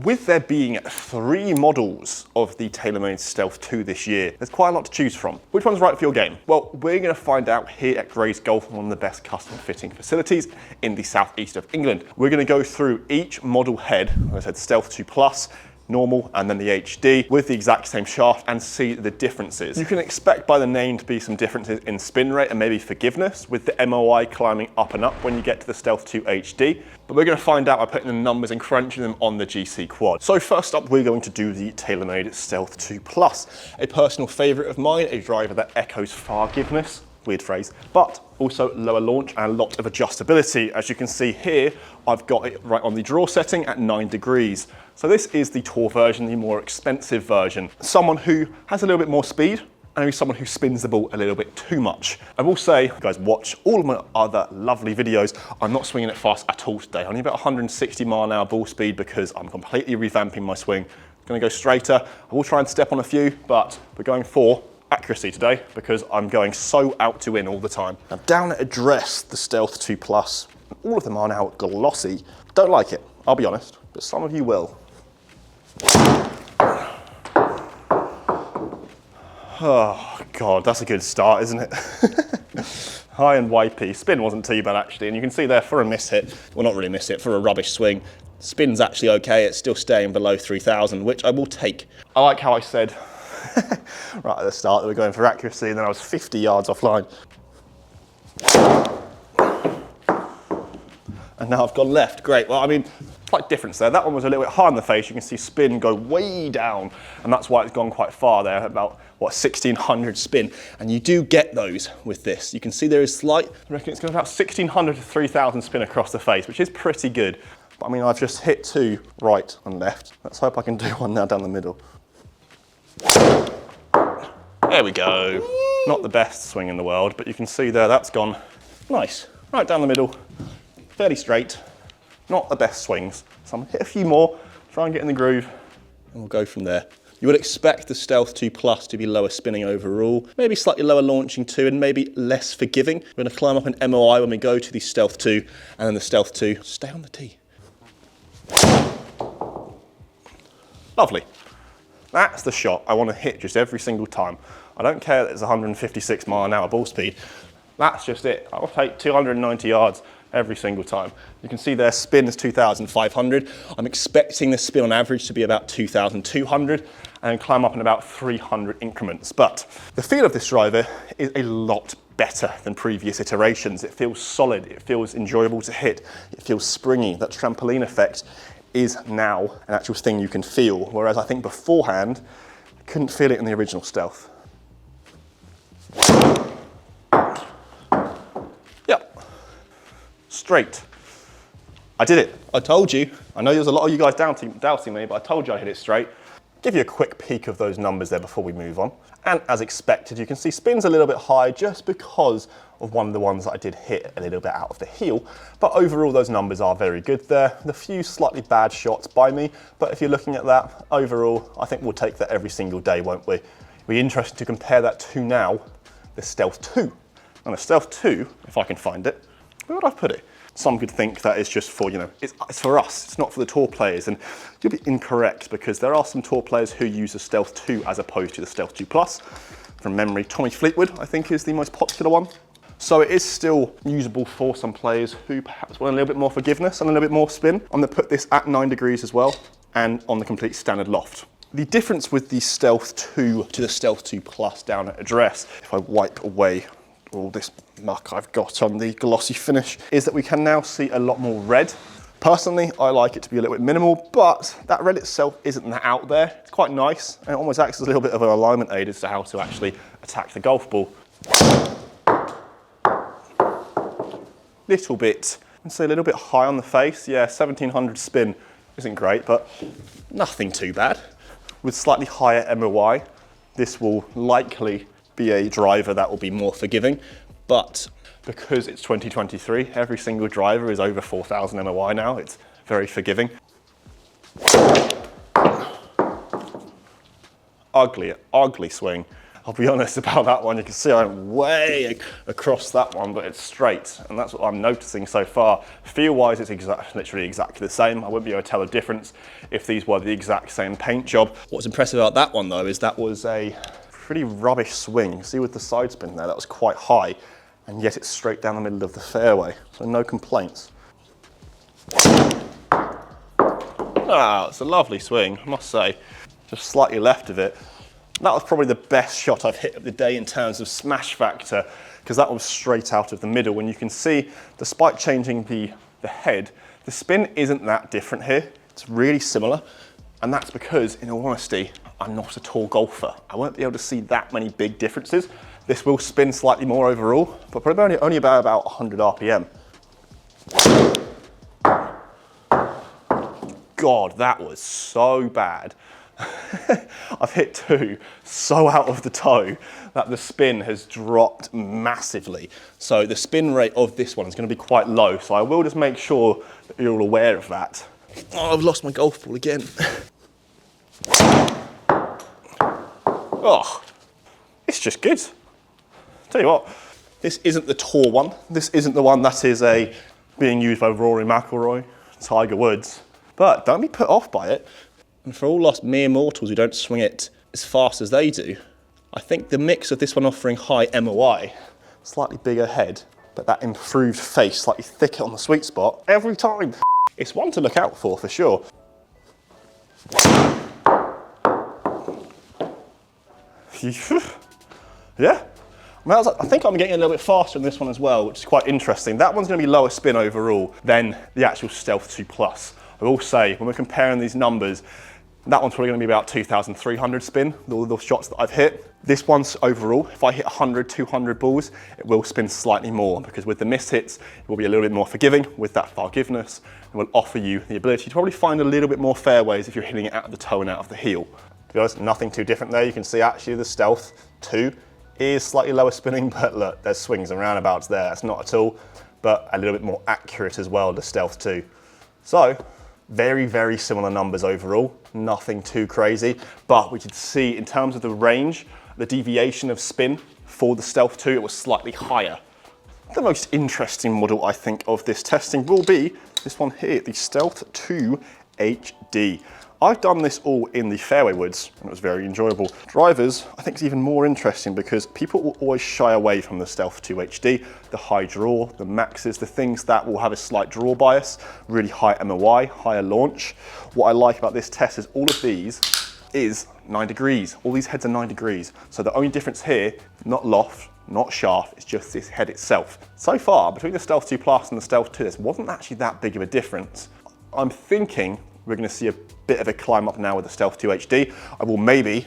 With there being 3 models of the TaylorMade Stealth 2 this year, there's quite a lot to choose from. Which one's right for your game? Well, we're going to find out here at Grace Golf, one of the best custom fitting facilities in the southeast of England. We're going to go through each model head, as I said, Stealth 2 Plus, normal, and then the HD with the exact same shaft and see the differences. You can expect by the name to be some differences in spin rate and maybe forgiveness, with the MOI climbing up and up when you get to the Stealth 2 HD. But we're going to find out by putting the numbers and crunching them on the GC quad. So first up, we're going to do the TaylorMade Stealth 2 Plus, a personal favorite of mine, a driver that echoes Fargiveness. Weird phrase, but also lower launch and a lot of adjustability. As you can see here, I've got it right on the draw setting at 9 degrees. So this is the tour version, the more expensive version. Someone who has a little bit more speed, and maybe someone who spins the ball a little bit too much. I will say, you guys watch all of my other lovely videos. I'm not swinging it fast at all today. I need about 160 mile an hour ball speed because I'm completely revamping my swing. I'm gonna go straighter. I will try and step on a few, but we're going for accuracy today because I'm going so out to in all the time. Now down at address, the Stealth 2 Plus, all of them are now glossy. Don't like it, I'll be honest, but some of you will. Oh God, that's a good start, isn't it? High and wipey. Spin wasn't too bad actually, and you can see there for a miss hit, well not really miss hit, for a rubbish swing, spin's actually okay, it's still staying below 3,000, which I will take. I like how I said right at the start that we're going for accuracy, and then I was 50 yards offline. And now I've gone left, great. Well, I mean, slight difference there. That one was a little bit high on the face. You can see spin go way down, and that's why it's gone quite far there, about, what, 1,600 spin. And you do get those with this. You can see there is slight, I reckon it's going about 1,600 to 3,000 spin across the face, which is pretty good. But I mean, I've just hit 2 right and left. Let's hope I can do one now down the middle. There we go. Not the best swing in the world, but you can see there, that's gone nice. Right down the middle, fairly straight. Not the best swings. So I'm gonna hit a few more, try and get in the groove, and we'll go from there. You would expect the Stealth 2 Plus to be lower spinning overall, maybe slightly lower launching too, and maybe less forgiving. We're gonna climb up an MOI when we go to the Stealth 2, and then the Stealth 2, stay on the tee. Lovely. That's the shot I want to hit just every single time. I don't care that it's 156 mile an hour ball speed. That's just it. I'll take 290 yards every single time. You can see their spin is 2,500. I'm expecting the spin on average to be about 2,200 and climb up in about 300 increments. But the feel of this driver is a lot better than previous iterations. It feels solid, it feels enjoyable to hit, it feels springy. That trampoline effect is now an actual thing you can feel, whereas I think beforehand, I couldn't feel it in the original Stealth. Yep, straight. I did it, I told you. I know there's a lot of you guys doubting me, but I told you I hit it straight. Give you a quick peek of those numbers there before we move on. And as expected, you can see spin's a little bit high just because of one of the ones that I did hit a little bit out of the heel. But overall, those numbers are very good there. The few slightly bad shots by me, but if you're looking at that, overall, I think we'll take that every single day, won't we? It'll be interesting to compare that to now, the Stealth 2. And the Stealth 2, if I can find it, where would I put it? Some could think that it's just for, you know, it's for us, it's not for the tour players, and you'll be incorrect because there are some tour players who use the Stealth 2 as opposed to the Stealth 2 Plus. From memory, Tommy Fleetwood, I think, is the most popular one. So it is still usable for some players who perhaps want a little bit more forgiveness and a little bit more spin. I'm gonna put this at 9 degrees as well, and on the complete standard loft. The difference with the Stealth 2 to the Stealth 2 Plus down at address, if I wipe away all this muck I've got on the glossy finish, is that we can now see a lot more red. Personally, I like it to be a little bit minimal, but that red itself isn't that out there. It's quite nice, and it almost acts as a little bit of an alignment aid as to how to actually attack the golf ball. Little bit, I'd say a little bit high on the face. Yeah, 1,700 spin isn't great, but nothing too bad. With slightly higher MOI, this will likely be a driver that will be more forgiving, but because it's 2023, every single driver is over 4,000 MOI now. It's very forgiving. Ugly swing. I'll be honest about that one. You can see I went way across that one, but it's straight. And that's what I'm noticing so far. Feel-wise, it's literally exactly the same. I wouldn't be able to tell a difference if these were the exact same paint job. What's impressive about that one though, is that was a pretty rubbish swing. You can see with the side spin there, that was quite high, and yet it's straight down the middle of the fairway. So no complaints. Ah, it's a lovely swing, I must say. Just slightly left of it. That was probably the best shot I've hit of the day in terms of smash factor, because that was straight out of the middle. And you can see, despite changing the head, the spin isn't that different here. It's really similar. And that's because, in all honesty, I'm not a tall golfer. I won't be able to see that many big differences. This will spin slightly more overall, but probably only about 100 RPM. God, that was so bad. I've hit two so out of the toe that the spin has dropped massively. So the spin rate of this one is going to be quite low. So I will just make sure that you're all aware of that. Oh, I've lost my golf ball again. Oh, it's just good. Tell you what, this isn't the tour one. This isn't the one that is being used by Rory McIlroy, Tiger Woods. But don't be put off by it. And for all us mere mortals who don't swing it as fast as they do, I think the mix of this one offering high MOI, slightly bigger head, but that improved face, slightly thicker on the sweet spot, every time, it's one to look out for sure. Yeah. I think I'm getting a little bit faster in this one as well, which is quite interesting. That one's going to be lower spin overall than the actual Stealth 2 Plus. I will say, when we're comparing these numbers, that one's probably going to be about 2,300 spin, all the shots that I've hit. This one's overall, if I hit 100, 200 balls, it will spin slightly more, because with the missed hits, it will be a little bit more forgiving with that Fargiveness. It will offer you the ability to probably find a little bit more fairways if you're hitting it out of the toe and out of the heel. To be honest, nothing too different there. You can see actually the Stealth 2 is slightly lower spinning, but look, there's swings and roundabouts there. That's not at all, but a little bit more accurate as well, the Stealth 2. So, very, very similar numbers overall, nothing too crazy, but we could see in terms of the range, the deviation of spin for the Stealth 2, it was slightly higher. The most interesting model, I think, of this testing will be this one here, the Stealth 2 HD. I've done this all in the fairway woods, and it was very enjoyable. Drivers, I think, is even more interesting because people will always shy away from the Stealth 2 HD, the high draw, the maxes, the things that will have a slight draw bias, really high MOI, higher launch. What I like about this test is all of these is 9 degrees. All these heads are 9 degrees. So the only difference here, not loft, not shaft, it's just this head itself. So far, between the Stealth 2 Plus and the Stealth 2, there wasn't actually that big of a difference. I'm thinking we're going to see a bit of a climb up now with the Stealth 2 HD. I will maybe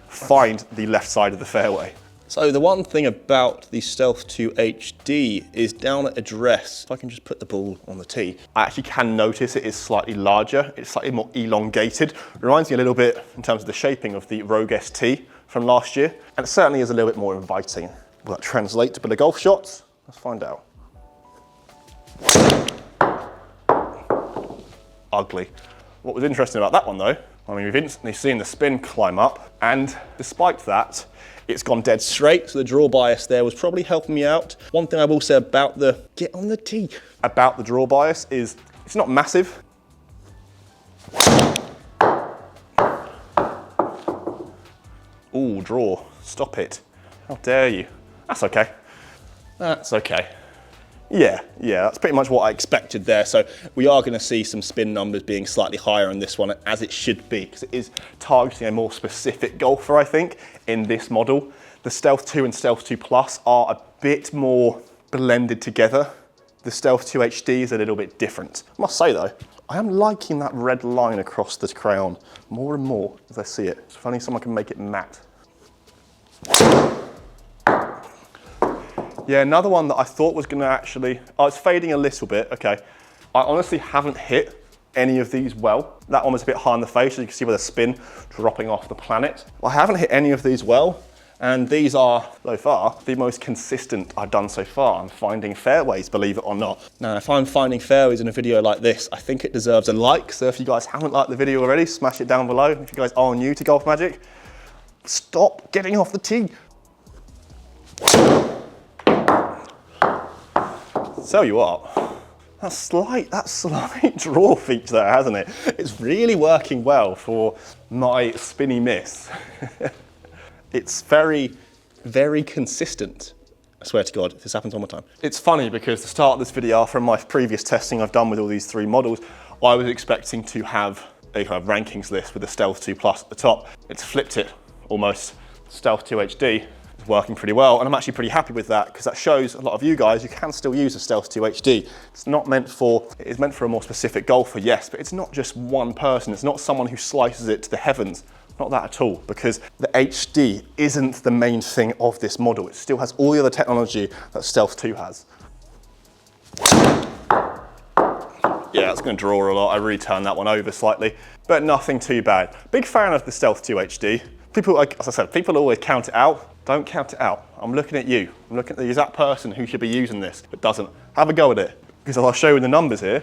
find the left side of the fairway. So the one thing about the Stealth 2 HD is down at address, if I can just put the ball on the tee, I actually can notice it is slightly larger. It's slightly more elongated. It reminds me a little bit in terms of the shaping of the Rogue ST from last year. And it certainly is a little bit more inviting. Will that translate to better golf shots? Let's find out. Ugly. What was interesting about that one though, I mean, we've instantly seen the spin climb up, and despite that, it's gone dead straight, so the draw bias there was probably helping me out. One thing I will say about the, get on the tee, about the draw bias is, it's not massive. Ooh, draw, stop it. How dare you? That's okay. That's okay. Yeah, that's pretty much what I expected there. So we are going to see some spin numbers being slightly higher on this one, as it should be, because it is targeting a more specific golfer, I think, in this model. The Stealth 2 and Stealth 2 Plus are a bit more blended together. The Stealth 2 HD is a little bit different. I must say though, I am liking that red line across this crayon more and more as I see it. It's funny someone can make it matte. Yeah, another one that I thought was going to actually, oh, it's fading a little bit, okay. I honestly haven't hit any of these well. That one was a bit high in the face, as you can see with the spin dropping off the planet. I haven't hit any of these well, and these are, so far, the most consistent I've done so far. I'm finding fairways, believe it or not. Now, if I'm finding fairways in a video like this, I think it deserves a like, so if you guys haven't liked the video already, smash it down below. If you guys are new to Golf Magic, Stop getting off the tee. Tell you what, that slight draw feature there, hasn't it? It's really working well for my spinny miss. It's very, very consistent. I swear to God, if this happens one more time. It's funny because the start of this video, from my previous testing I've done with all these 3 models, I was expecting to have a kind of rankings list with the Stealth 2 Plus at the top. It's flipped it almost. Stealth 2 HD is working pretty well, and I'm actually pretty happy with that because that shows a lot of you guys you can still use the Stealth 2 HD. It's not meant for, it is meant for a more specific golfer, yes, but it's not just one person. It's not someone who slices it to the heavens. Not that at all, because the HD isn't the main thing of this model. It still has all the other technology that Stealth 2 has. Yeah, it's going to draw a lot. I really turned that one over slightly, but nothing too bad. Big fan of the Stealth 2 HD. People, like, as I said, people always count it out. Don't count it out. I'm looking at you. I'm looking at the exact person who should be using this, but doesn't. Have a go at it. Because as I'll show you the numbers here,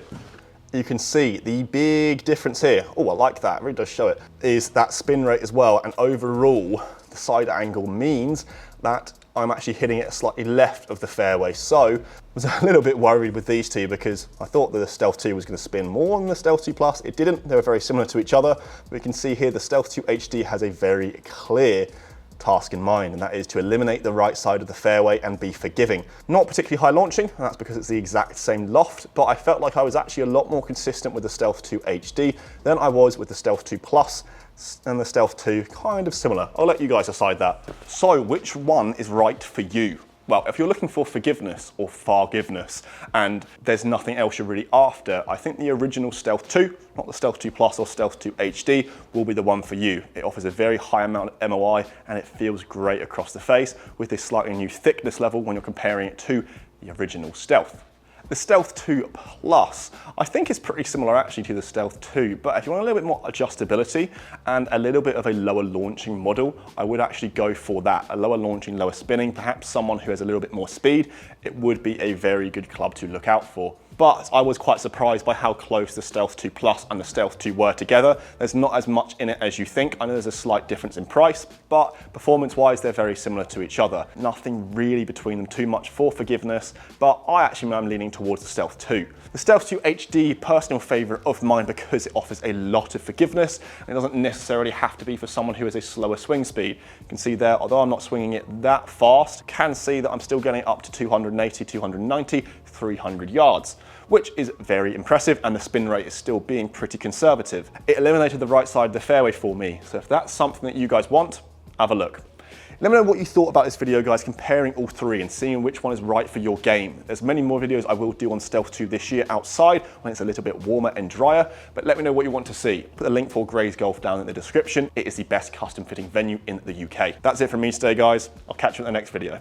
you can see the big difference here. Oh, I like that, it really does show it, is that spin rate as well. And overall, the side angle means that I'm actually hitting it slightly left of the fairway. So I was a little bit worried with these two because I thought that the Stealth 2 was going to spin more than the Stealth 2 Plus. It didn't, they were very similar to each other. We can see here the Stealth 2 HD has a very clear task in mind, and that is to eliminate the right side of the fairway and be forgiving. Not particularly high launching, and that's because it's the exact same loft, but I felt like I was actually a lot more consistent with the Stealth 2 HD than I was with the Stealth 2 Plus, and the Stealth 2 kind of similar. I'll let you guys decide that. So which one is right for you? Well, if you're looking for forgiveness or Fargiveness and there's nothing else you're really after, I think the original Stealth 2, not the Stealth 2 Plus or Stealth 2 HD, will be the one for you. It offers a very high amount of MOI and it feels great across the face with this slightly new thickness level when you're comparing it to the original Stealth. The Stealth 2 Plus, I think is pretty similar actually to the Stealth 2, but if you want a little bit more adjustability and a little bit of a lower launching model, I would actually go for that. A lower launching, lower spinning, perhaps someone who has a little bit more speed, it would be a very good club to look out for. But I was quite surprised by how close the Stealth 2 Plus and the Stealth 2 were together. There's not as much in it as you think. I know there's a slight difference in price, but performance-wise, they're very similar to each other. Nothing really between them too much for forgiveness, but I actually am leaning towards the Stealth 2. The Stealth 2 HD, personal favorite of mine because it offers a lot of forgiveness, and it doesn't necessarily have to be for someone who has a slower swing speed. You can see there, although I'm not swinging it that fast, you can see that I'm still getting up to 280, 290, 300 yards, which is very impressive, and the spin rate is still being pretty conservative. It eliminated the right side of the fairway for me, so if that's something that you guys want, have a look. Let me know what you thought about this video, guys, comparing all 3 and seeing which one is right for your game. There's many more videos I will do on Stealth 2 this year outside when it's a little bit warmer and drier, but let me know what you want to see. Put the link for Grays Golf down in the description. It is the best custom fitting venue in the UK. That's it from me today, guys. I'll catch you in the next video.